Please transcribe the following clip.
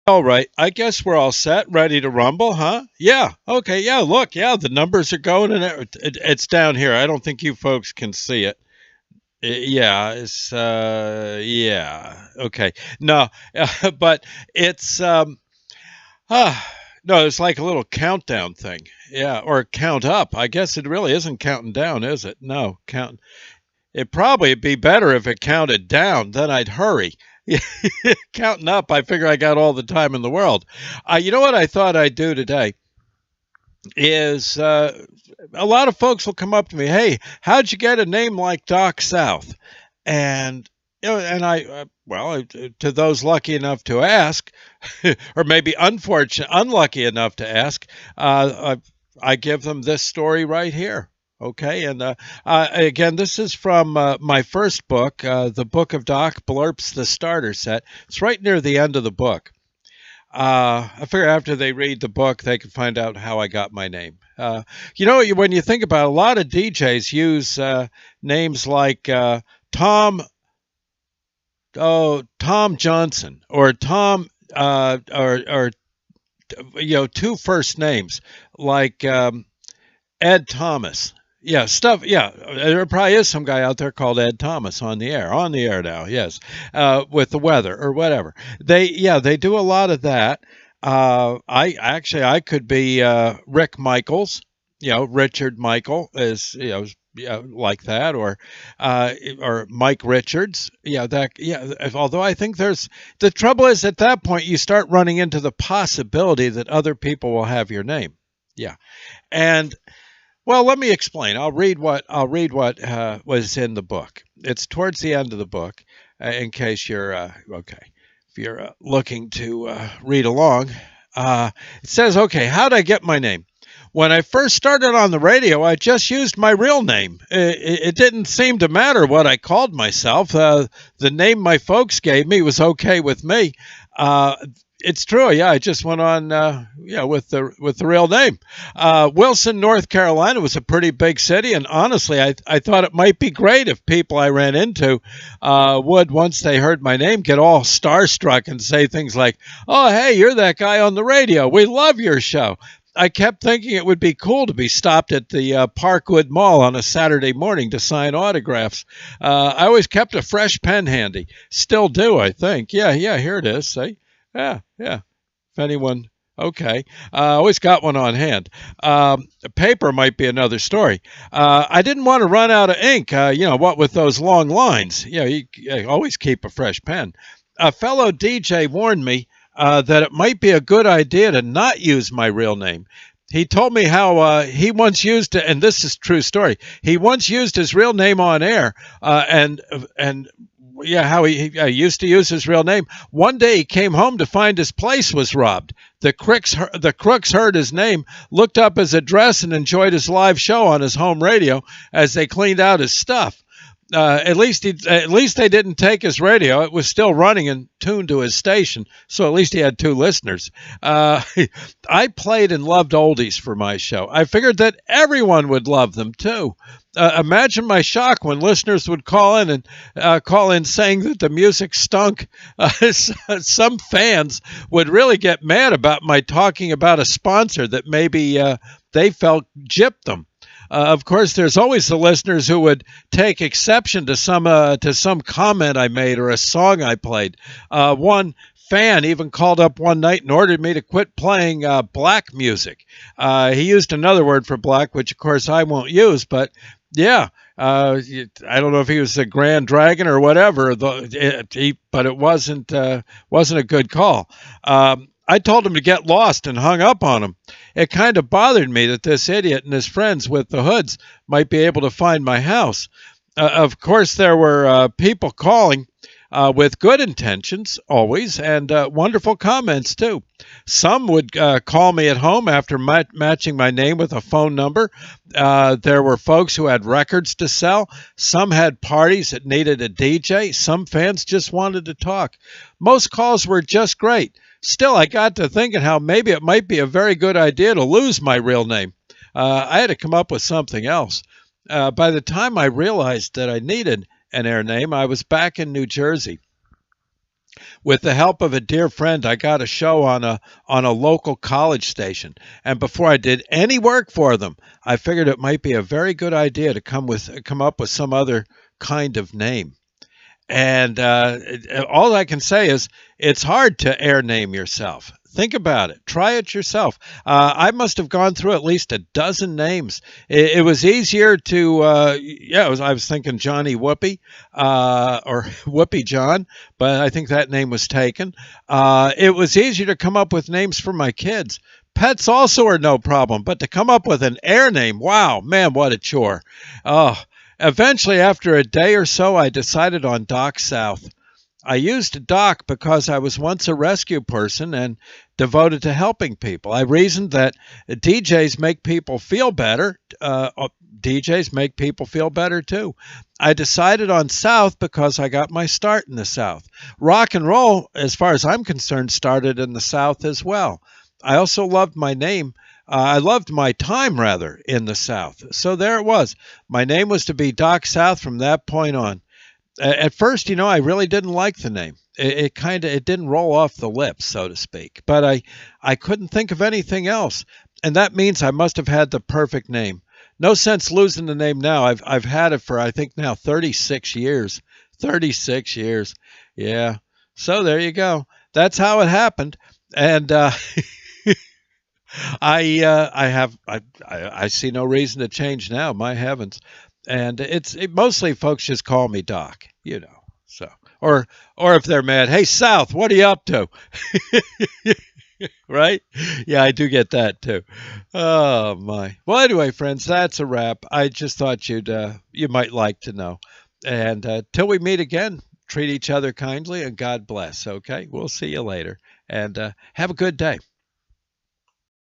All right, I guess we're all set, ready to rumble, huh? Yeah. Okay. Yeah. Look. Yeah, the numbers are going, and it's down here. I don't think you folks can see it. Yeah. It's yeah. Okay. No, but it's ah, no. It's like a little countdown thing. Yeah, or count up. I guess it really isn't counting down, is it? No, count. It'd probably be better if it counted down. Then I'd hurry. Counting up, I figure I got all the time in the world. You know what I thought I'd do today is a lot of folks will come up to me, "Hey, how'd you get a name like Doc South?" And and to those lucky enough to ask, or maybe unlucky enough to ask, I give them this story right here. Okay, and again, this is from my first book, the Book of Doc Blurps, the starter set. It's right near the end of the book. I figure after they read the book, they can find out how I got my name. When you think about it, a lot of DJs use names like Tom, Tom Johnson, or Tom, or two first names like Ed Thomas. Yeah, stuff. Yeah, there probably is some guy out there called Ed Thomas on the air. On the air now, yes, with the weather or whatever. They do a lot of that. I could be Rick Michaels. Richard Michael is yeah, like that, or Mike Richards. Although I think the trouble is at that point you start running into the possibility that other people will have your name. Yeah, and well, let me explain. I'll read what was in the book. It's towards the end of the book, in case you're okay. If you're looking to read along, it says, "Okay, how did I get my name? When I first started on the radio, I just used my real name. It didn't seem to matter what I called myself. The name my folks gave me was okay with me. It's true. Yeah, I just went on, with the real name. Wilson, North Carolina was a pretty big city, and honestly, I thought it might be great if people I ran into would, once they heard my name, get all starstruck and say things like, 'Oh, hey, you're that guy on the radio. We love your show.' I kept thinking it would be cool to be stopped at the Parkwood Mall on a Saturday morning to sign autographs. I always kept a fresh pen handy. Still do, I think. Yeah, here it is. See? Yeah. If anyone, okay. Always got one on hand. Paper might be another story. I didn't want to run out of ink. What with those long lines? You always keep a fresh pen. A fellow DJ warned me that it might be a good idea to not use my real name. He told me how he once used it, and this is a true story. He once used his real name on air, and yeah, how he used to use his real name. One day he came home to find his place was robbed. The crooks heard his name, looked up his address, and enjoyed his live show on his home radio as they cleaned out his stuff. At least they didn't take his radio. It was still running and tuned to his station, so at least he had two listeners. I played and loved oldies for my show. I figured that everyone would love them too. Imagine my shock when listeners would call in saying that the music stunk. Some fans would really get mad about my talking about a sponsor that maybe they felt gypped them. Of course, there's always the listeners who would take exception to some comment I made or a song I played. One fan even called up one night and ordered me to quit playing black music. He used another word for black, which of course I won't use, but yeah. I don't know if he was the Grand Dragon or whatever, but it wasn't a good call. I told him to get lost and hung up on him. It kind of bothered me that this idiot and his friends with the hoods might be able to find my house. Of course, there were people calling with good intentions, always, and wonderful comments, too. Some would call me at home after matching my name with a phone number. There were folks who had records to sell. Some had parties that needed a DJ. Some fans just wanted to talk. Most calls were just great. Still, I got to thinking how maybe it might be a very good idea to lose my real name. I had to come up with something else. By the time I realized that I needed an air name, I was back in New Jersey. With the help of a dear friend, I got a show on a local college station. And before I did any work for them, I figured it might be a very good idea to come up with some other kind of name. And all I can say is it's hard to air name yourself. Think about it. Try it yourself. I must have gone through at least a dozen names. It was easier to, I was thinking Johnny Whoopi or Whoopi John, but I think that name was taken. It was easier to come up with names for my kids. Pets also are no problem, but to come up with an air name, wow, man, what a chore. Oh, eventually, after a day or so, I decided on Doc South. I used Doc because I was once a rescue person and devoted to helping people. I reasoned that DJs make people feel better. DJs make people feel better too. I decided on South because I got my start in the South. Rock and roll, as far as I'm concerned, started in the South as well. I also loved my name. I loved my time, rather, in the South. So there it was. My name was to be Doc South from that point on. At first, I really didn't like the name. It didn't roll off the lips, so to speak. But I couldn't think of anything else, and that means I must have had the perfect name. No sense losing the name now. I've had it for I think now 36 years. 36 years. Yeah. So there you go. That's how it happened. And I see no reason to change now. My heavens. And mostly folks just call me Doc. So or if they're mad, hey South, what are you up to? Right? Yeah, I do get that too. Oh my. Well, anyway, friends, that's a wrap. I just thought you might like to know. And till we meet again, treat each other kindly and God bless. Okay, we'll see you later. And have a good day.